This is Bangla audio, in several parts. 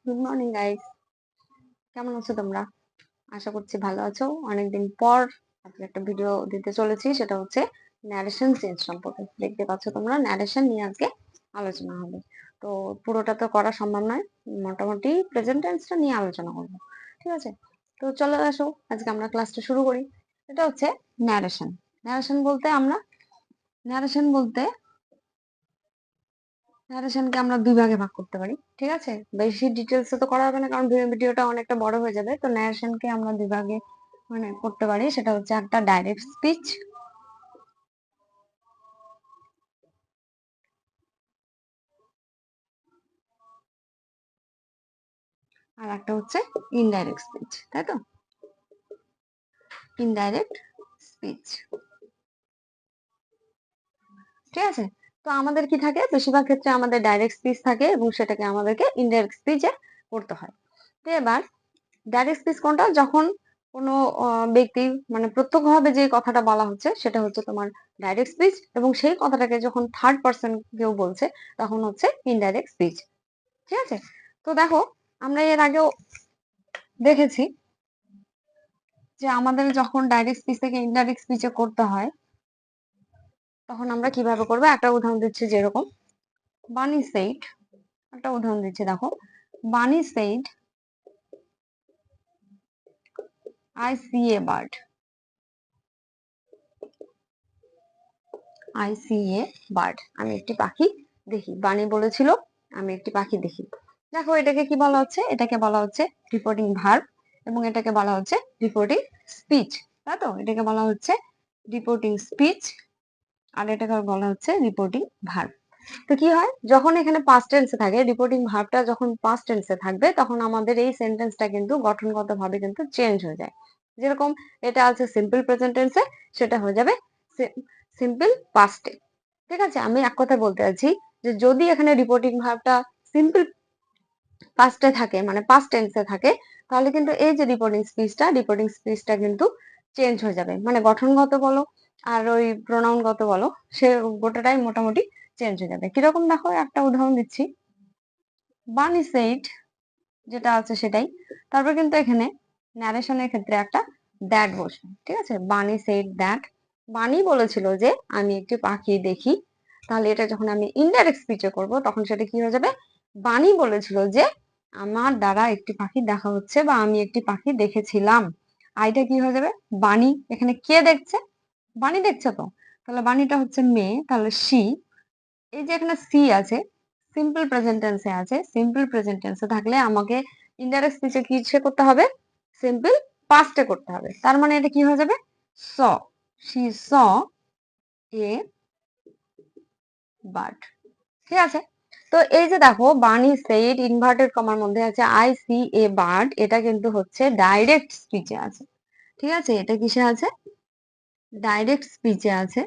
গুড মর্নিং গাইস, কেমন আছো তোমরা? আশা করছি ভালো আছো। অনেকদিন পর আজকে একটা ভিডিও দিতে চলেছি, সেটা হচ্ছে ন্যারেশন চেঞ্জ সম্পর্কে। দেখতে পাচ্ছ তোমরা, ন্যারেশন নিয়ে আজকে আলোচনা হবে। তো পুরোটা তো করা সম্ভব নয়, মোটামুটি প্রেজেন্ট টেন্সটা নিয়ে আলোচনা করবো, ঠিক আছে? তো চলে আসো, আজকে আমরা ক্লাসটা শুরু করি। এটা হচ্ছে ন্যারেশন। ন্যারেশন বলতে আমরা ন্যারেশন বলতে ন্যারেশনকে আমরা দুই ভাগে ভাগ করতে পারি, ঠিক আছে? বেশি ডিটেলস তো করা হবে না, কারণ ভিডিওটা অনেকটা বড় হয়ে যাবে। তো ন্যারেশনকে আমরা দুই ভাগে করতে পারি। সেটা হচ্ছে একটা ডাইরেক্ট স্পিচ, আর একটা হচ্ছে ইনডাইরেক্ট স্পিচ, তাই তো? ইনডাইরেক্ট স্পিচ, ঠিক আছে? তো আমাদের কি থাকে, বেশিরভাগ ক্ষেত্রে আমাদের ডাইরেক্ট স্পিচ থাকে এবং সেটাকে আমাদেরকে ইনডাইরেক্ট স্পিচে করতে হয়। তো এবার ডাইরেক্ট স্পিচ কোনটা? যখন কোনো ব্যক্তি প্রত্যক্ষভাবে যে কথাটা বলা হচ্ছে সেটা হচ্ছে তোমার ডাইরেক্ট স্পিচ, এবং সেই কথাটাকে যখন থার্ড পার্সন কেউ বলছে তখন হচ্ছে ইনডাইরেক্ট স্পিচ, ঠিক আছে? তো দেখো, আমরা এর আগেও দেখেছি যে আমাদের যখন ডাইরেক্ট স্পিচ থেকে ইনডাইরেক্ট স্পিচে করতে হয় তখন আমরা কিভাবে করবো। একটা উদাহরণ দিচ্ছি, যেরকম বানি সেইড, একটা উদাহরণ দিচ্ছি, দেখো। Bunny said, I see a bird, I see a bird, আমি একটি পাখি দেখি। বানি বলেছিল আমি একটি পাখি দেখি। দেখো, এটাকে কি বলা হচ্ছে? এটাকে বলা হচ্ছে রিপোর্টিং ভার্ব, এবং এটাকে বলা হচ্ছে রিপোর্টিং স্পিচ, তাই তো? এটাকে বলা হচ্ছে রিপোর্টিং স্পিচ, আর এটাকে বলা হচ্ছে রিপোর্টিং ভার্ব। তো কি হয়, যখন এখানে পাস্ট টেন্সে থাকে, রিপোর্টিং ভার্বটা যখন পাস্ট টেন্সে থাকবে তখন আমাদের এই সেন্টেন্সটা কিন্তু গঠনগতভাবে কিন্তু চেঞ্জ হয়ে যায়। যেরকম এটা আছে সিম্পল প্রেজেন্ট টেন্সে, সেটা হয়ে যাবে সিম্পল পাস্টে, ঠিক আছে? আমি এক কথা বলতে চাচ্ছি যে যদি এখানে রিপোর্টিং ভার্বটা সিম্পল পাস্টে থাকে, পাস্ট টেন্সে থাকে, তাহলে কিন্তু এই যে রিপোর্টিং স্পিচটা কিন্তু চেঞ্জ হয়ে যাবে। গঠনগত বলো আর ওই প্রোনাউনগত বলো, সে গোটাটাই মোটামুটি চেঞ্জ হয়ে যাবে। কিরকম, দেখো একটা উদাহরণ দিচ্ছি। বানি সেইড যেটা আছে সেটাই, তারপর কিন্তু এখানে ন্যারেশনের ক্ষেত্রে একটা দ্যাট বসে, ঠিক আছে? বানি সেইড দ্যাট, বানি বলেছিল যে আমি একটি পাখি দেখি। তাহলে এটা যখন আমি ইনডাইরেক্ট স্পিচে করব তখন সেটা কি হয়ে যাবে? বানি বলেছিল যে আমার দ্বারা একটি পাখি দেখা হচ্ছে, বা আমি একটি পাখি দেখেছিলাম। আইটা কি হয়ে যাবে? বানি। এখানে কে দেখছে? বানি দেখছে তো। তাহলে বানিটা হচ্ছে মেয়ে, তাহলে সি। এই যে এখানে সি আছে, সিম্পল প্রেজেন্ট টেন্সে আছে। সিম্পল প্রেজেন্ট টেন্সে থাকলে আমাকে ইনডাইরেক্ট স্পিচে কিসে করতে হবে? সিম্পল পাস্টে করতে হবে। তার মানে এটা কি হয়ে যাবে? স, শি স এ বার্ড, ঠিক আছে? তো এই যে দেখো, বানি সেইড ইনভার্টেড কমার মধ্যে আছে আই সি এ বার্ড, এটা কিন্তু হচ্ছে ডাইরেক্ট স্পিচে আছে, ঠিক আছে? এটা কিসে আছে? ডাইরেক্ট স্পিচে আছে।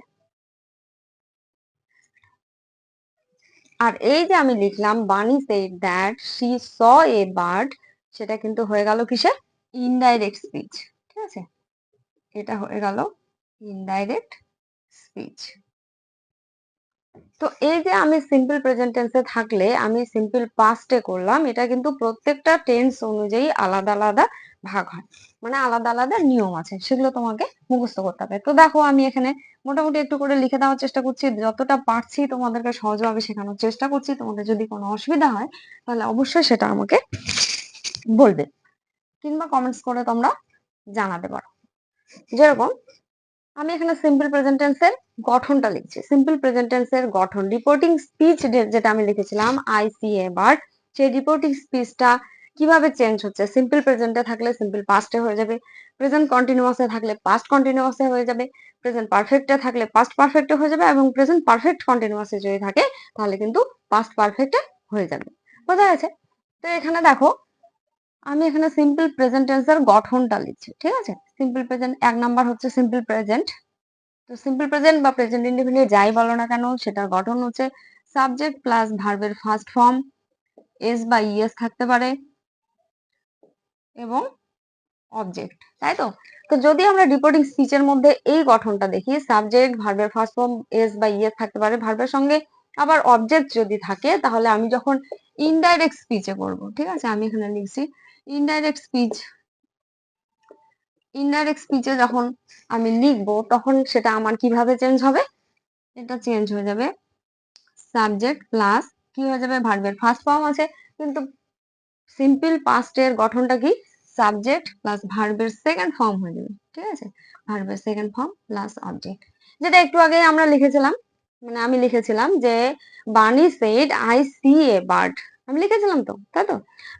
আর এই যে আমি লিখলাম বানি said that she saw a bird, সেটা কিন্তু হয়ে গেল কিসে? ইনডাইরেক্ট স্পিচ, ঠিক আছে? এটা হয়ে গেল ইনডাইরেক্ট স্পিচ। তো এই যে আমি সিম্পল প্রেজেন্ট টেন্সে থাকলে আমি সিম্পল পাস্টে করলাম, এটা কিন্তু প্রত্যেকটা টেন্স অনুযায়ী আলাদা আলাদা ভাগ হয়, আলাদা আলাদা নিয়ম আছে, সেগুলো তোমাকে মুখস্থ করতে হবে। তো দেখো, আমি এখানে মোটামুটি একটু করে লিখে দেওয়ার চেষ্টা করছি, যতটা পারছি তোমাদেরকে সহজভাবে শেখানোর চেষ্টা করছি। তোমাদের যদি কোনো অসুবিধা হয় তাহলে অবশ্যই সেটা আমাকে বলবে, কিংবা কমেন্টস করে তোমরা জানাতে পারো। যেরকম আমি এখানে সিম্পল প্রেজেন্ট টেন্সের গঠনটা লিখছি। সিম্পল প্রেজেন্ট টেন্সের গঠন, রিপোর্টিং স্পিচ যেটা আমি লিখেছিলাম আই সি এ বার্ড, সেই রিপোর্টিং স্পিচটা কিভাবে চেঞ্জ হচ্ছে? সিম্পল প্রেজেন্টে থাকলে সিম্পল পাস্টে হয়ে যাবে, প্রেজেন্ট কন্টিনিউয়াসে থাকলে পাস্ট কন্টিনিউয়াসে হয়ে যাবে, প্রেজেন্ট পারফেক্টে থাকলে পাস্ট পারফেক্টে হয়ে যাবে, এবং প্রেজেন্ট পারফেক্ট কন্টিনিউয়াসে যদি থাকে তাহলে কিন্তু পাস্ট পারফেক্টে হয়ে যাবে। বোঝা গেছে? তো এখানে দেখো, আমি এখানে সিম্পল প্রেজেন্ট টেন্সের গঠনটা লিখছি, ঠিক আছে? সিম্পল প্রেজেন্ট এক নাম্বার হচ্ছে সিম্পল প্রেজেন্ট। তো সিম্পল প্রেজেন্ট বা প্রেজেন্ট ইনডিফিনিট যাই বলো না কেন, সেটার গঠন হচ্ছে সাবজেক্ট প্লাস ভার্বের ফার্স্ট ফর্ম, এস বা ইএস থাকতে পারে, এবং অবজেক্ট, তাই তো? তো যদি আমরা রিপোর্টিং স্পিচের মধ্যে এই গঠনটা দেখি, সাবজেক্ট, ভার্বের ফার্স্ট ফর্ম, এস বা ইএস থাকতে পারে, ভার্বের সঙ্গে আবার অবজেক্ট যদি থাকে তাহলে আমি যখন ইনডাইরেক্ট স্পিচে করব, ঠিক আছে, আমি এখানে লিখছি ইনডাইরেক্ট স্পিচ। ইনডাইরেক্ট স্পিচে যখন আমি লিখবো তখন সেটা আমার কিভাবে চেঞ্জ হবে, এটা চেঞ্জ হয়ে যাবে সাবজেক্ট প্লাস কি হয়ে যাবে, ভার্বের ফার্স্ট ফর্ম আছে, কিন্তু সিম্পল পাস্টের গঠনটা কি, সাবজেক্ট প্লাস ভার্বের সেকেন্ড ফর্ম হয়ে যাবে, ঠিক আছে, ভার্বের সেকেন্ড ফর্ম প্লাস অবজেক্ট। যেটা একটু আগে আমরা লিখেছিলাম, মানে আমি লিখেছিলাম যে Bunny said I see a bird, আমি লিখেছিলাম তো, তাই তো,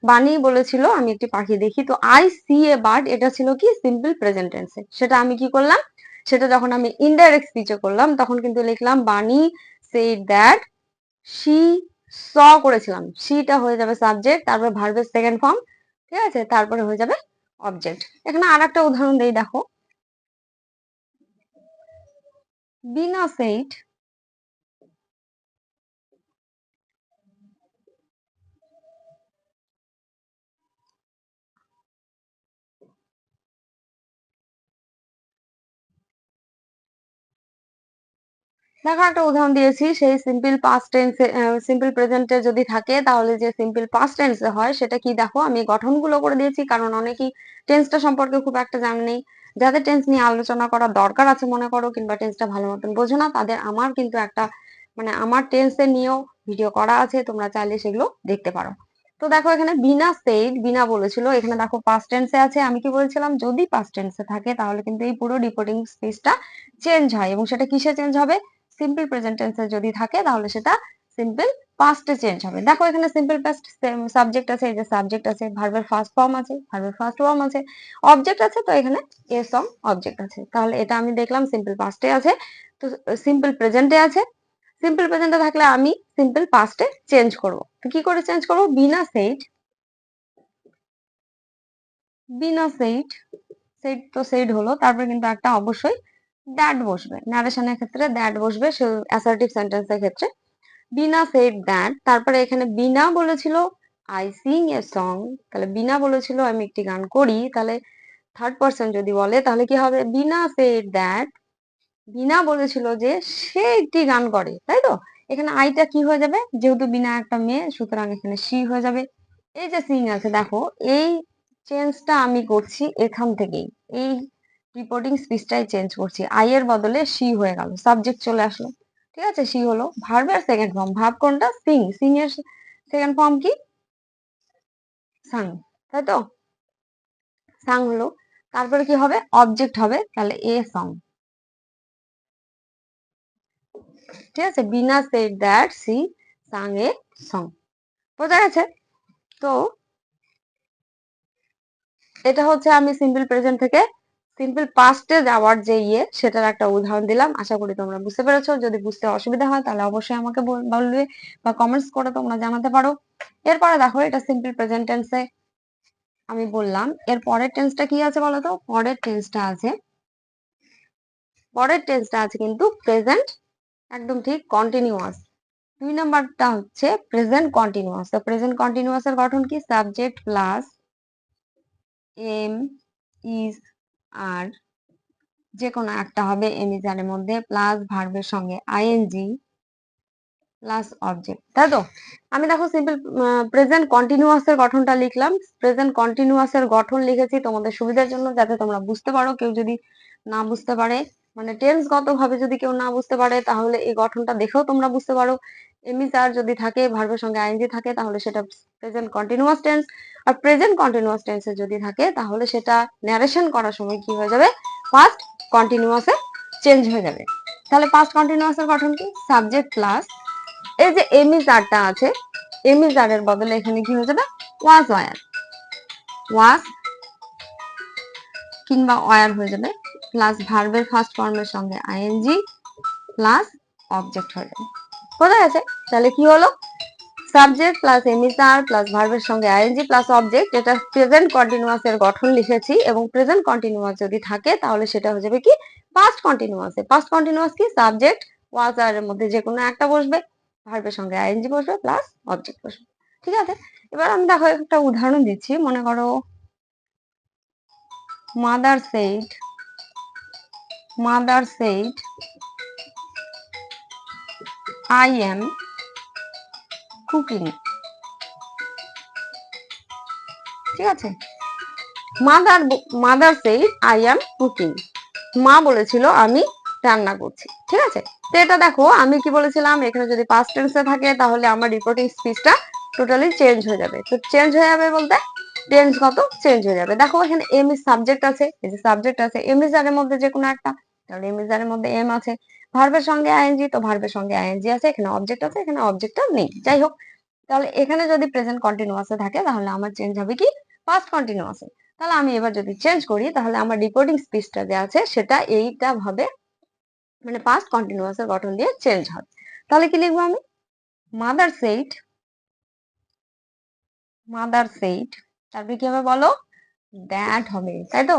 বানি বলেছিল আমি একটি পাখি দেখি, তো আই সি এ বার্ড এটা ছিল কি সিম্পল প্রেজেন্ট টেন্সে। সেটা আমি কি করলাম, সেটা যখন আমি ইনডাইরেক্ট স্পিচে করলাম তখন কিন্তু লিখলাম বানি সেড দ্যাট শি স করেছিলাম, শিটা হয়ে যাবে সাবজেক্ট, তারপরে ভার্বের সেকেন্ড ফর্ম, ঠিক আছে, তারপরে হয়ে যাবে অবজেক্ট। এখানে আর একটা উদাহরণ দেই, দেখো, বিনা সেইট, দেখো একটা উদাহরণ দিয়েছি, সেই সিম্পল পাস্ট টেন্স, সিম্পল প্রেজেন্টে যদি থাকে তাহলে যে সিম্পল পাস্ট টেন্সে হয় সেটা কি, দেখো আমি গঠনগুলো করে দিয়েছি, কারণ অনেকেই টেন্সটা সম্পর্কে খুব একটা জানা নেই। যাদের টেন্স নিয়ে আলোচনা করার দরকার আছে মনে করো, কিংবা টেন্সটা ভালো মতন বোঝো না, তাদের আমার কিন্তু একটা, মানে আমার টেন্সের নিয়েও ভিডিও করা আছে, তোমরা চাইলে সেগুলো দেখতে পারো। তো দেখো এখানে বিনা সেইড, বিনা বলেছিল, এখানে দেখো পাস্ট টেন্সে আছে, আমি কি বলেছিলাম, যদি পাস্ট টেন্সে থাকে তাহলে কিন্তু এই পুরো রিপোর্টিং স্পেসটা চেঞ্জ হয়, এবং সেটা কিসে চেঞ্জ হবে, সিম্পল প্রেজেন্ট টেন্সে যদি থাকে তাহলে সেটা সিম্পল পাস্টে চেঞ্জ হবে। দেখো এখানে সিম্পল পাস্ট সাবজেক্ট আছে, এই যে সাবজেক্ট আছে, ভার্বের ফার্স্ট ফর্ম আছে, ভার্বের ফার্স্ট ফর্ম আছে, অবজেক্ট আছে, তো এখানে এ সং অবজেক্ট আছে, তাহলে এটা আমি দেখলাম সিম্পল পাস্টে আছে, তো সিম্পল প্রেজেন্টে আছে, সিম্পল প্রেজেন্টে থাকলে আমি সিম্পল পাস্টে চেঞ্জ করব, তো কি করে চেঞ্জ করব, বিনা সেইট, বিনা সেইট, সেইট তো সেইট হলো, তারপরে কিন্তু একটা অবশ্যই দ্যাট বসবে, নারেশনের ক্ষেত্রে দ্যাট বসবে, অ্যাসার্টিভ সেন্টেন্সের ক্ষেত্রে বিনা সেড দ্যাট, তারপরে এখানে বিনা বলেছিল আই সিং এ সং, তাহলে বিনা বলেছিল আমি একটি গান করি, তাহলে থার্ড পারসন যদি বলে তাহলে কি হবে, বিনা সেড দ্যাট, বিনা বলেছিল যে সে একটি গান করে, তাই তো, এখানে আইটা কি হয়ে যাবে, যেহেতু বিনা একটা মেয়ে সুতরাং এখানে সি হয়ে যাবে। এই যে সিং আছে, দেখো এই চেঞ্জটা আমি করছি এখান থেকেই, এই রিপোর্টিং স্পিচটাই চেঞ্জ করছি, আই এর বদলে সি হয়ে গেল, সাবজেক্ট চলে আসলো, ঠিক আছে, সি হলো, ভার্বের সেকেন্ড ফর্ম, ভার্ব কোনটা, সিং, সিং এর সেকেন্ড ফর্ম কি, সাং, তাই তো, সাং হলো, তারপরে কি হবে, অবজেক্ট হবে, তাহলে এ সং, ঠিক আছে, Bina said that she sang a song, বোঝা গেছে। তো এটা হচ্ছে আমি সিম্পল প্রেজেন্ট থেকে সিম্পল পাস্টে যাওয়ার যে সেটার একটা উদাহরণ দিলাম, আশা করি তোমরা বুঝতে পেরেছো। যদি বুঝতে অসুবিধা হয় তাহলে অবশ্যই আমাকে বলবে বা কমেন্টস করে তোমরা জানাতে পারো। এরপরে দেখো এটা সিম্পল প্রেজেন্ট টেন্সে আমি বললাম, এর পরের টেন্সটা কি আছে বলো তো, পরের টেন্সটা আছে কিন্তু প্রেজেন্ট, একদম ঠিক কন্টিনিউয়াস। 2 নাম্বারটা হচ্ছে প্রেজেন্ট কন্টিনিউয়াস। তো প্রেজেন্ট কন্টিনিউয়াস এর গঠন কি, সাবজেক্ট প্লাস এম ইজ আর, যে কোনো একটা হবে এম ইজ আর এর মধ্যে, প্লাস ভার্বের সঙ্গে আইএনজি প্লাস অবজেক্ট, তাই তো। আমি দেখো সিম্পল প্রেজেন্ট কন্টিনিউয়াস এর গঠনটা লিখলাম, প্রেজেন্ট কন্টিনিউয়াস এর গঠন লিখেছি তোমাদের সুবিধার জন্য, যাতে তোমরা বুঝতে পারো, কেউ যদি না বুঝতে পারে, মানে টেন্স গত ভাবে যদি কেউ না বুঝতে পারে তাহলে এই গঠনটা দেখেও তোমরা বুঝতে পারো। এমইজ আর যদি থাকে, ভার্বের সঙ্গে আইএনজি থাকে, তাহলে সেটা প্রেজেন্ট কন্টিনিউয়াস টেন্স, আর প্রেজেন্ট কন্টিনিউয়াস টেন্সে যদি থাকে তাহলে সেটা ন্যারেশন করার সময় কি হয়ে যাবে, ফার্স্ট কন্টিনিউয়াসে চেঞ্জ হয়ে যাবে। তাহলে পাস্ট কন্টিনিউয়াস এর গঠন কি, সাবজেক্ট প্লাস এই যে এমইজ আরটা আছে, এমইজ আর এর বদলে এখানে কি হয়ে যাবে, ওয়াজ ওয়ার, ওয়াজ কিংবা ওয়ার হয়ে যাবে, প্লাস ভার্বের ফার্স্ট ফর্মের সঙ্গে আইএনজি প্লাস অবজেক্ট হয়ে যাবে, বোঝা গেছে। তাহলে কি হলো, সাবজেক্ট প্লাস এমিসার প্লাস ভার্বের সঙ্গে আইএনজি প্লাস অবজেক্ট, এটা প্রেজেন্ট কন্টিনিউয়াস এর গঠন লিখেছি, এবং প্রেজেন্ট কন্টিনিউয়াস যদি থাকে তাহলে সেটা হয়ে যাবে কি, পাস্ট কন্টিনিউয়াস। পাস্ট কন্টিনিউয়াস কি, সাবজেক্ট ওয়াজ আর এর মধ্যে যে কোনো একটা বসবে, ভার্বের সঙ্গে আইএনজি বসবে প্লাস অবজেক্ট বসবে, ঠিক আছে। এবার আমি দেখো একটা উদাহরণ দিচ্ছি, মনে করো mother said, mother said I am cooking. ঠিক আছে, mother said I am cooking. মা বলেছিল আমি রান্না করছি। ঠিক আছে, তো এটা দেখো আমি কি বলেছিলাম, এখানে যদি পাস্ট টেন্সে থাকে তাহলে আমার রিপোর্টিং স্পিচটা টোটালি চেঞ্জ হয়ে যাবে। তো চেঞ্জ হয়ে যাবে বলতে টেন্স কত চেঞ্জ হয়ে যাবে। দেখো এখানে এম ইজ সাবজেক্ট আছে, এই যে সাবজেক্ট আছে, এম ইজ এর মধ্যে যে কোনো একটা, তাহলে এম ইজ এর মধ্যে এম আছে, ভার্বের সঙ্গে আইএনজি, তো ভার্বের সঙ্গে আইএনজি আছে, এখানে অবজেক্ট আছে, এখানে অবজেক্টটা নেই। যাই হোক, তাহলে এখানে যদি প্রেজেন্ট কন্টিনিউয়াসে থাকে তাহলে আমার চেঞ্জ হবে কি পাস্ট কন্টিনিউয়াসে। তাহলে আমি এবার যদি চেঞ্জ করি তাহলে আমার রিপোর্টিং স্পিচটা যে আছে সেটা এইটা ভাবে মানে পাস্ট কন্টিনিউয়াসের গঠন দিয়ে চেঞ্জ হবে। তাহলে কি লিখবো আমি, মাদার সেইড, মাদার সেইড, তারপরে কি হবে বলো, দ্যাট হবে, তাই তো।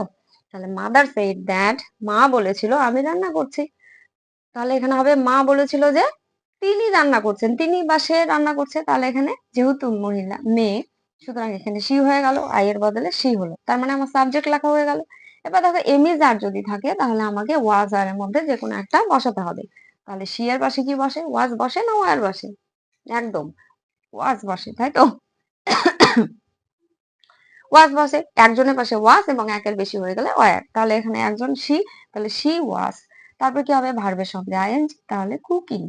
তাহলে মাদার সেইড দ্যাট, মা বলেছিল আমি রান্না করছি। তাহলে এখানে হবে মা বলেছিল যে তিনি রান্না করছেন, তিনি বা সে রান্না করছে। তাহলে এখানে যেহেতু মহিলা মেয়ে, সুতরাং এখানে সি হয়ে গেল, আই এর বদলে সি হলো, তার মানে আমার সাবজেক্ট লেখা হয়ে গেল। এবার দেখো এমিজ আর যদি থাকে তাহলে আমাকে ওয়াজ আর এর মধ্যে যে কোনো একটা বসাতে হবে। তাহলে সি এর পাশে কি বসে, ওয়াজ বসে না ওয়ার বসে, একদম ওয়াজ বসে, তাই তো। ওয়াজ বসে, একজনের পাশে ওয়াজ এবং একের বেশি হয়ে গেলে ওয়ার, তাহলে এখানে একজন সি, তাহলে সি ওয়াজ, তারপর কি হবে ভার্বের সঙ্গে আইএনজি, তাহলে কুকিং।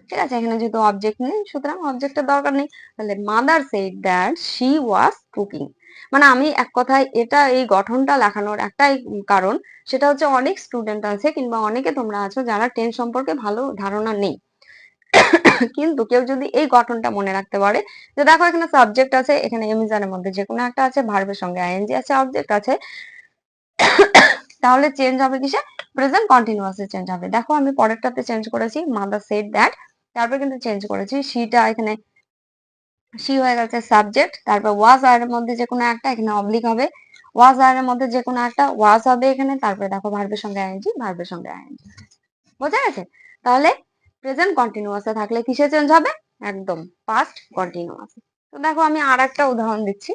ঠিক আছে, এখানে যেহেতু অবজেক্ট নেই সুতরাং অবজেক্টের দরকার নেই। তাহলে mother said that she was cooking. মানে আমি এক কথায় এটা এই গঠনটা লেখানোর একটাই কারণ, সেটা হচ্ছে অনেক স্টুডেন্ট আছে কিংবা অনেকে তোমরা আছো যারা টেন্স সম্পর্কে ভালো ধারণা নেই, কিন্তু কেউ যদি এই গঠনটা মনে রাখতে পারে যে দেখো এখানে সাবজেক্ট আছে, এখানে এমিজানের মধ্যে যে কোনো একটা আছে, ভার্বের সঙ্গে আইএনজি আছে, অবজেক্ট আছে, তাহলে চেঞ্জ হবে কিসে, প্রেজেন্ট কন্টিনিউয়াসে চেঞ্জ হবে। দেখো আমি পরেরটাতে চেঞ্জ করেছি মাদার সেড দ্যাট, তারপর কিন্তু চেঞ্জ করেছি সিটা, এখানে সি হয়ে গেছে সাবজেক্ট, তারপর ওয়াজ আর এর মধ্যে যে কোনো একটা, এখানে অবলিক হবে, ওয়াজ আর এর মধ্যে যে কোনো একটা ওয়াজ হবে এখানে, তারপরে দেখো ভার্বের সঙ্গে আইএনজি, ভার্বের সঙ্গে আইএনজি, বোঝা গেছে। তাহলে প্রেজেন্ট কন্টিনিউয়াসে থাকলে কিসে চেঞ্জ হবে, একদম পাস্ট কন্টিনিউয়াসে। তো দেখো আমি আর একটা উদাহরণ দিচ্ছি,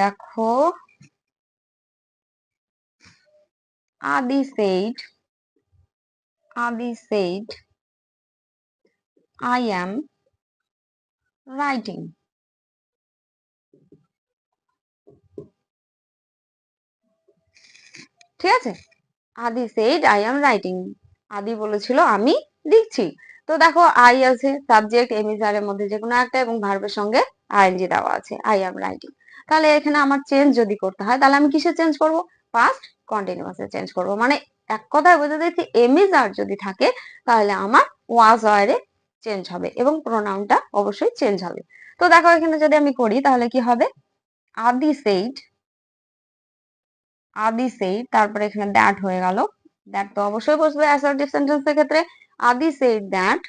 দেখো আদি said, I am writing. ঠিক আছে, আদি said I am writing, আদি বলেছিল আমি লিখছি। তো দেখো আই আছে, সাবজেক্ট এমিজার এর মধ্যে যে কোনো একটা এবং ভার্বের সঙ্গে আইএনজি দেওয়া আছে, I am writing। তাহলে এখানে আমার চেঞ্জ যদি করতে হয় তাহলে আমি কিসে চেঞ্জ করব, পাস্ট কন্টিনিউয়াসে চেঞ্জ করব। মানে এক কথায় বোঝা যাচ্ছে এমিজার যদি থাকে তাহলে আমার ওয়াজ ওয়ারে চেঞ্জ হবে এবং প্রোনাউনটা অবশ্যই চেঞ্জ হবে। তো দেখো এখানে যদি আমি করি তাহলে কি হবে, আদি said, তারপরে এখানে দ্যাট হয়ে গেল, দ্যাট তো অবশ্যই বসবে অ্যাসার্টিভ সেন্টেন্সের ক্ষেত্রে। আদি said দ্যাট,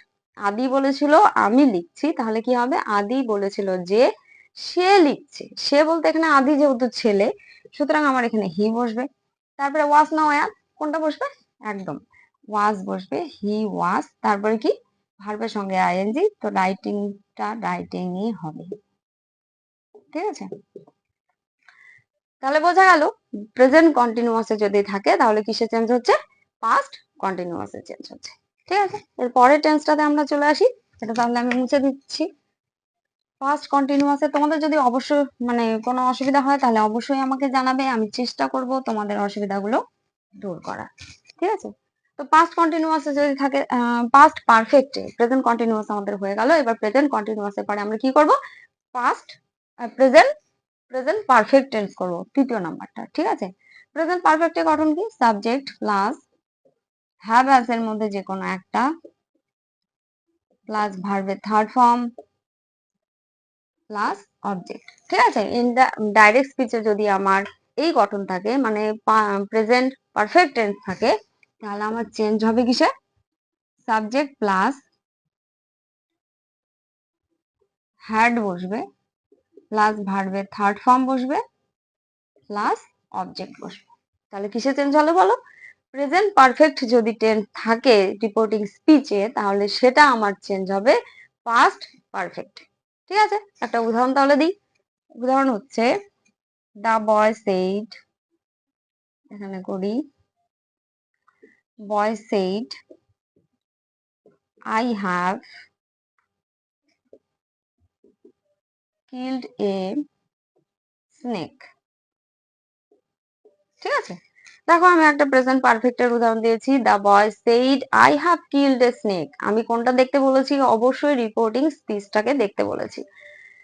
আদি বলেছিল আমি লিখছি, তাহলে কি হবে, আদি বলেছিল যে সে লিখছে, সে বলতে এখানে আদি যেহেতু ছেলে সুতরাং আমার এখানে হি বসবে, তারপরে ওয়াজ না ওয়ার কোনটা বসবে, একদম ওয়াজ বসবে, হি ওয়াজ, তারপরে কি ভার্বের সঙ্গে আইএনজি, তো রাইটিংটা রাইটিংই হবে। ঠিক আছে, তাহলে বোঝা গেল প্রেজেন্ট কন্টিনিউয়াসে যদি থাকে তাহলে কিসে চেঞ্জ হচ্ছে, পাস্ট কন্টিনিউয়াসে চেঞ্জ হচ্ছে। ঠিক আছে, এর পরের টেন্সটাতে আমরা চলে আসি, এটা তাহলে আমি মুছে দিচ্ছি। পাস্ট কন্টিনিউয়াসে তোমাদের যদি অবশ্যই মানে কোনো অসুবিধা হয় তাহলে অবশ্যই আমাকে জানাবে, আমি চেষ্টা করব তোমাদের অসুবিধাগুলো দূর করার। ঠিক আছে, তো পাস্ট কন্টিনিউয়াসে যদি থাকে, পাস্ট পারফেক্টে প্রেজেন্ট কন্টিনিউয়াস আমাদের হয়ে গেল। এবার প্রেজেন্ট কন্টিনিউয়াসের পরে আমরা কি করব, past present present perfect tense করব, তৃতীয় নাম্বারটা। ঠিক আছে, প্রেজেন্ট পারফেক্টের গঠন কি, সাবজেক্ট প্লাস হ্যাভ অ্যাজ এর মধ্যে যে কোনো একটা প্লাস ভার্বের থার্ড ফর্ম প্লাস অবজেক্ট। ঠিক আছে, ইন দা ডাইরেক্ট স্পিচে যদি আমার এই গঠন থাকে মানে প্রেজেন্ট পারফেক্ট টেন্স থাকে তাহলে আমার চেঞ্জ হবে কিসে, সাবজেক্ট প্লাস হ্যাড বসবে প্লাস ভার্বের থার্ড ফর্ম বসবে প্লাস অবজেক্ট বসবে। তাহলে কিসে চেঞ্জ হলো বলো, প্রেজেন্ট পারফেক্ট যদি টেন্স থাকে রিপোর্টিং স্পিচে তাহলে সেটা আমার চেঞ্জ হবে পাস্ট পারফেক্ট। ঠিক আছে, একটা উদাহরণ তাহলে দিই। উদাহরণ হচ্ছে দা বয় সেইড, এখানে করি boy said I have killed a snake. ঠিক আছে, দেখো আমি একটা প্রেজেন্ট পারফেক্টের উদাহরণ দিয়েছি, the boy said I have killed a snake. আমি কোনটা দেখতে বলেছি? অবশ্যই রিপোর্টিং স্পিচটাকে দেখতে বলেছি।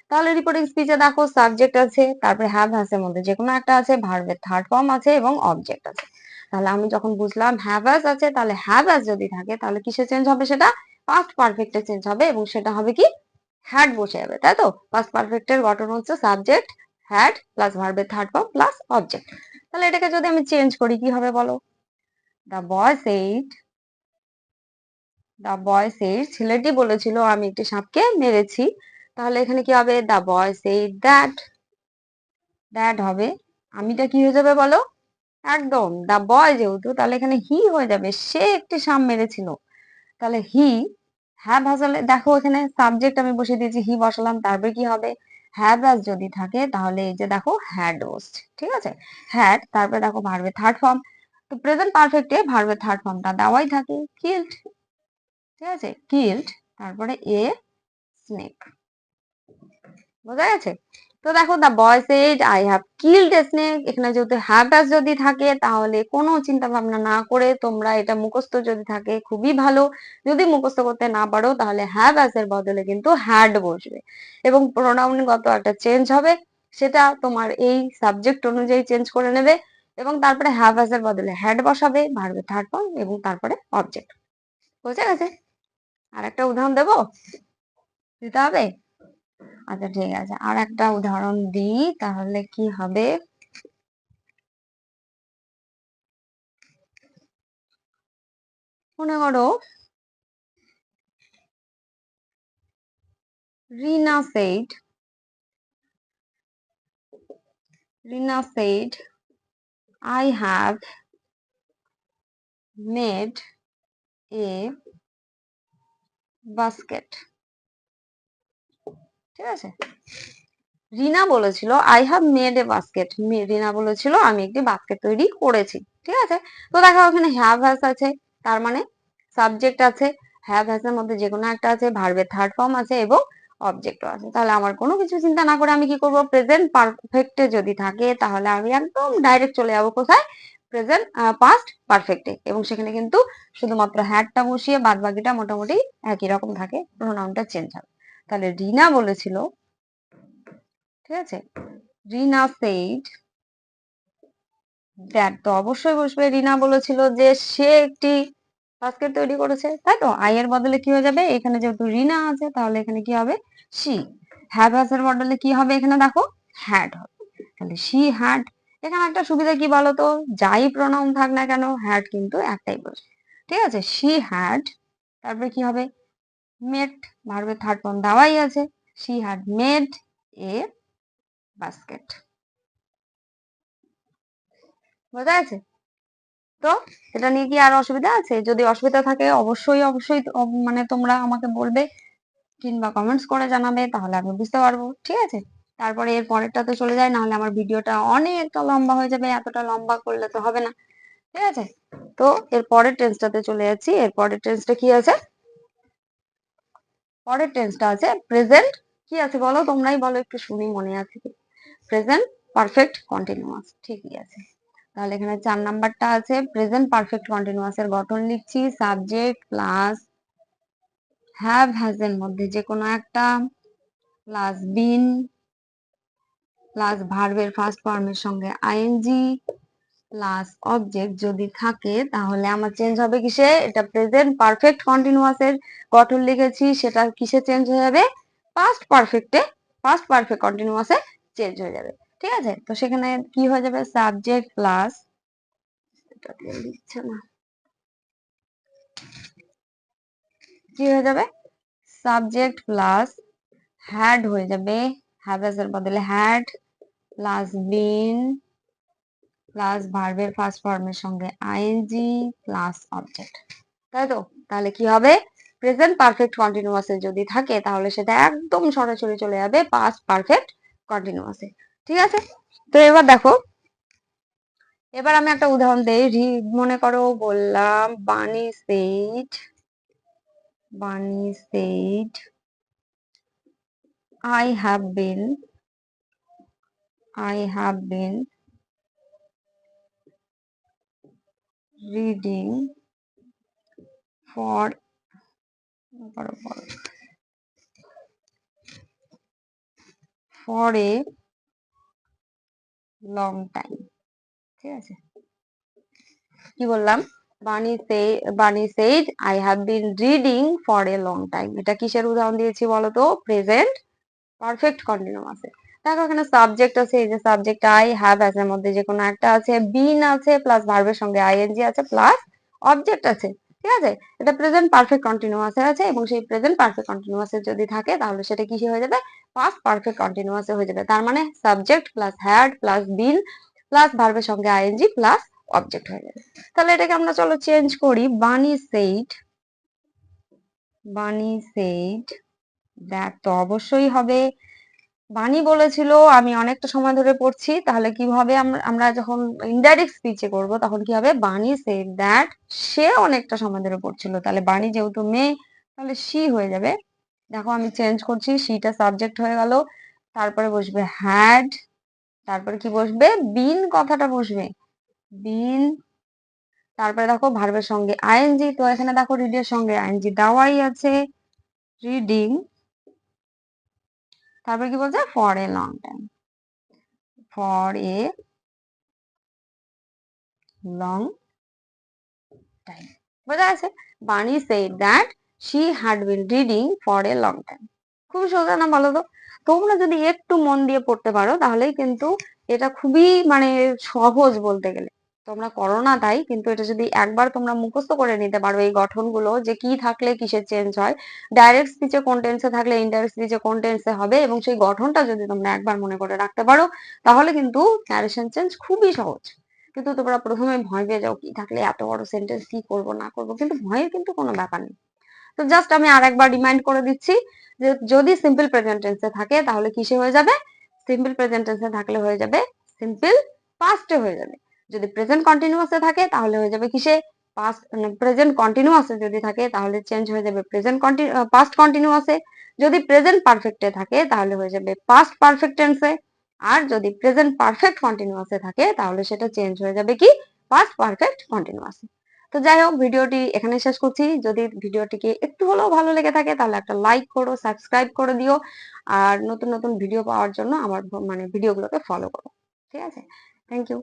তাহলে রিপোর্টিং স্পিচে দেখো সাবজেক্ট আছে, তারপরে হ্যাভ হ্যাজ এর মধ্যে যে কোনো একটা আছে, ভার্বের থার্ড ফর্ম আছে এবং অবজেক্ট আছে। তাহলে আমি যখন বুঝলাম হ্যাভ হ্যাজ আছে, তাহলে হ্যাভ হ্যাজ যদি থাকে তাহলে কিসে চেঞ্জ হবে? সেটা পাস্ট পারফেক্টে চেঞ্জ হবে এবং সেটা হবে কি? হ্যাড বসে যাবে, তাই তো? পাস্ট পারফেক্টের গঠন হচ্ছে সাবজেক্ট হ্যাড প্লাস ভার্বের থার্ড ফর্ম প্লাস অবজেক্ট। তাহলে এটাকে যদি আমি চেঞ্জ করি কি হবে বলো? দা বয় সেইড, দা বয় সেইড, ছেলেটি বলেছিল আমি একটি সাপকে মেরেছি। তাহলে এখানে কি হবে? দা বয় সেইড দ্যাট, দ্যাট হবে, আমিটা কি হয়ে যাবে বলো? একদম দা বয় যেহেতু, তাহলে এখানে হি হয়ে যাবে, সে একটি সাপ মেরেছিল। তাহলে হি হ্যাভ হাসালে, দেখো এখানে সাবজেক্ট আমি বসিয়ে দিয়েছি, হি বসালাম, তারপরে কি হবে? হ্যাভ হ্যাজ যদি থাকে তাহলে এই যে দেখো হ্যাড বসছে, ঠিক আছে? হ্যাড, তারপরে দেখো ভার্বের থার্ড ফর্ম, তো প্রেজেন্ট পারফেক্টে ভার্বের থার্ড ফর্মটা দেওয়াই থাকে, কিল্ড, ঠিক আছে? কিল্ড, তারপরে এ স্নেক। বোঝা গেছে? তো দেখো the boy said I have killed a snake, এখানে যেহেতু হ্যাভ হ্যাজ যদি থাকে তাহলে কোনো চিন্তা ভাবনা না করে তোমরা এটা মুখস্থ যদি থাকে খুবই ভালো, যদি মুখস্থ করতে না পারো তাহলে হ্যাভ হ্যাজ এর বদলে কিন্তু হ্যাড বসবে এবং প্রোনাউনগত একটা চেঞ্জ হবে, সেটা তোমার এই সাবজেক্ট অনুযায়ী চেঞ্জ করে নেবে এবং তারপরে হ্যাভ হ্যাজ এর বদলে হ্যাড বসাবে, ভার্বের থার্ড ফর্ম এবং তারপরে অবজেক্ট। বুঝে গেছে? আর একটা উদাহরণ দেবো, দিতে হবে? আচ্ছা ঠিক আছে, আর একটা উদাহরণ দিই, তাহলে কি হবে? মনে করো রিনা said, Rina said I have made a basket, ঠিক আছে? রিনা বলেছিল I have made a basket, Rina বলেছিল আমি একটি বাস্কেট তৈরি করেছি, ঠিক আছে? তো দেখো ওখানে হ্যাভ হ্যাজ আছে, তার মানে সাবজেক্ট আছে, হ্যাভ হ্যাজ এর মধ্যে যে কোনো একটা আছে, ভার্বের থার্ড ফর্ম আছে এবং অবজেক্টও আছে। তাহলে আমার কোনো কিছু চিন্তা না করে আমি কি করব? প্রেজেন্ট পারফেক্টে যদি থাকে তাহলে আমি একদম ডাইরেক্ট চলে যাবো কোথায়? প্রেজেন্ট পাস্ট পারফেক্টে, এবং সেখানে কিন্তু শুধুমাত্র হ্যাডটা বসিয়ে বাদ বাকিটা মোটামুটি একই রকম থাকে, প্রোনাউনটা চেঞ্জ হবে। তাহলে রিনা বলেছিল, ঠিক আছে? রিনা সেইড দ্যাট, তো অবশ্যই বসবে, রিনা বলেছিল যে সে একটি বাস্কেট তৈরি করেছে, তাই তো? আই এর বদলে কি হয়ে যাবে? এখানে যেহেতু রিনা আছে তাহলে এখানে কি হবে? শি। হ্যাভ হ্যাজ এর বদলে কি হবে? এখানে দেখো হ্যাড হবে, তাহলে শি হ্যাড। এখানে একটা সুবিধা কি বলতো? যাই প্রোনাউন থাক না কেন হ্যাড কিন্তু একটাই বসবে, ঠিক আছে? শি হ্যাড, তারপরে কি হবে? মেড, ভার্বের থার্ড ফর্ম দেওয়াই আছে, she had made a basket. বোঝা গেছে? তো এটা নিয়ে কি আর অসুবিধা আছে? যদি অসুবিধা থাকে অবশ্যই অবশ্যই মানে তোমরা আমাকে বলবে কিংবা কমেন্টস করে জানাবে, তাহলে আমি বুঝতে পারবো, ঠিক আছে? তারপরে এর পরেরটাতে চলে যায়, নাহলে আমার ভিডিওটা অনেকটা লম্বা হয়ে যাবে, এতটা লম্বা করলে তো হবে না, ঠিক আছে? তো এর পরের টেন্সটাতে চলে যাচ্ছি। এর পরের টেন্সটা কি আছে? পরের টেন্সটা আছে প্রেজেন্ট, কি আছে বলো? তোমরাই বলো, একটু শুনি মনে আছে কি? প্রেজেন্ট পারফেক্ট কন্টিনিউয়াস, ঠিকই আছে। তাহলে এখানে 4 নাম্বারটা আছে প্রেজেন্ট পারফেক্ট কন্টিনিউয়াস এর গঠন লিখছি, সাবজেক্ট প্লাস হ্যাভ হ্যাজ এর মধ্যে যে কোনো একটা প্লাস বিন প্লাস ভার্বের ফার্স্ট ফর্মের সঙ্গে আইএনজি প্লাস অবজেক্ট যদি থাকে তাহলে আমার চেঞ্জ হবে কিসে? এটা প্রেজেন্ট পারফেক্ট কন্টিনিউয়াস এর গঠন লিখেছি, সেটা কিসে চেঞ্জ হয়ে যাবে? পাস্ট পারফেক্টে, পাস্ট পারফেক্ট কন্টিনিউয়াসে চেঞ্জ হয়ে যাবে, ঠিক আছে? তো সেখানে কি হয়ে যাবে? সাবজেক্ট প্লাস, এটা দিয়ে লিখছে না, কি হয়ে যাবে? সাবজেক্ট প্লাস হ্যাড হয়ে যাবে, হ্যাভ এর বদলে হ্যাড প্লাস বিন প্লাস ভার্বের ফার্স্ট ফর্মের সঙ্গে আইএনজি প্লাস অবজেক্ট, তাই তো? তাহলে কি হবে? প্রেজেন্ট পারফেক্ট কন্টিনিউয়াসে যদি থাকে তাহলে সেটা একদম সরাসরি চলে যাবে পাস্ট পারফেক্ট কন্টিনিউয়াসে, ঠিক আছে? তো এবার দেখো এবার আমি একটা উদাহরণ দেই। মনে করো বললাম বানি shed I have been reading for a long time। ঠিক আছে, কি বললাম? বানি said I have been reading for a long time. এটা কিসের উদাহরণ দিয়েছি বলতো? Present perfect continuous. দেখো এখানে সাবজেক্ট আছে, এই যে সাবজেক্ট আই হ্যাভ এর মধ্যে যে কোনো একটা আছে, বিন আছে প্লাস ভার্বের সঙ্গে আইএনজি আছে প্লাস অবজেক্ট আছে। ঠিক আছে, এটা প্রেজেন্ট পারফেক্ট কন্টিনিউয়াস আছে এবং সেই প্রেজেন্ট পারফেক্ট কন্টিনিউয়াস যদি থাকে তাহলে সেটা কি হয়ে যাবে? পাস্ট পারফেক্ট কন্টিনিউয়াস হয়ে যাবে। তার মানে subject plus had plus been plus ভার্বের সঙ্গে আইএনজি প্লাস অবজেক্ট হয়ে যাবে। তাহলে এটাকে আমরা চলো চেঞ্জ করি। বানি সেইড দ্যাট তো অবশ্যই হবে। বানি বলেছিল আমি অনেকটা সময় ধরে পড়ছি, তাহলে কি হবে? আমরা যখন ইনডাইরেক্ট স্পিচে করব তখন কি হবে? বানি সেড দ্যাট সে অনেকটা সময় ধরে পড়ছিল, তাহলে বানি যেহেতু মেয়ে তাহলে শি হয়ে যাবে। দেখো আমি চেঞ্জ করছি, শিটা সাবজেক্ট হয়ে গেল, তারপরে বসবে হ্যাড, তারপরে কি বসবে? বিন কথাটা বসবে, বিন। তারপরে দেখো ভার্বের সঙ্গে আইএনজি, তো এখানে দেখো রিডের সঙ্গে আইএনজি দেওয়াই আছে, রিডিং। তারপরে কি বলছে? For a long time, for a long time. বোঝা আছে? বানি said that she had been reading for a long time. খুবই সোজা না বলো তো? তোমরা যদি একটু মন দিয়ে পড়তে পারো তাহলেই কিন্তু এটা খুবই মানে সহজ বলতে গেলে। তোমরা করো না তাই, কিন্তু এটা যদি একবার তোমরা মুখস্থ করে নিতে পারো এই গঠনগুলো, যে কি থাকলে কিসের চেঞ্জ হয়, ডাইরেক্ট স্পিচে কোন টেন্সে থাকলে ইনডাইরেক্ট স্পিচে কোন টেন্সে হবে, এবং সেই গঠনটা যদি তোমরা একবার মনে করে রাখতে পারো তাহলে কিন্তু ন্যারেশন চেঞ্জ খুবই সহজ। কিন্তু তোমরা প্রথমে ভয় পেয়ে যাও, কি থাকলে এত বড় সেন্টেন্স কি করব না করব, কিন্তু ভয়ের কিন্তু কোনো ব্যাপার নেই। তো জাস্ট আমি আরেকবার রিমাইন্ড করে দিচ্ছি যে যদি সিম্পল প্রেজেন্ট টেন্সে থাকে তাহলে কিসে হয়ে যাবে? সিম্পল প্রেজেন্ট টেন্সে থাকলে হয়ে যাবে সিম্পল পাস্টে হয়ে যাবে। যদি প্রেজেন্ট কন্টিনিউয়াসে থাকে তাহলে হয়ে যাবে কিসে? পাস্ট। মানে প্রেজেন্ট কন্টিনিউয়াসে যদি থাকে তাহলে চেঞ্জ হয়ে যাবে পাস্ট কন্টিনিউয়াসে। যদি প্রেজেন্ট পারফেক্টে থাকে তাহলে হয়ে যাবে পাস্ট পারফেক্ট টেন্সে। আর যদি প্রেজেন্ট পারফেক্ট কন্টিনিউয়াসে থাকে তাহলে সেটা চেঞ্জ হয়ে যাবে কি? পাস্ট পারফেক্ট কন্টিনিউয়াসে। তো যাই হোক, ভিডিওটি এখানে শেষ করছি। যদি ভিডিওটিকে একটু হলেও ভালো লেগে থাকে তাহলে একটা লাইক করো, সাবস্ক্রাইব করে দিও, আর নতুন নতুন ভিডিও পাওয়ার জন্য আমার মানে ভিডিওগুলোকে ফলো করো। ঠিক আছে, থ্যাংক ইউ।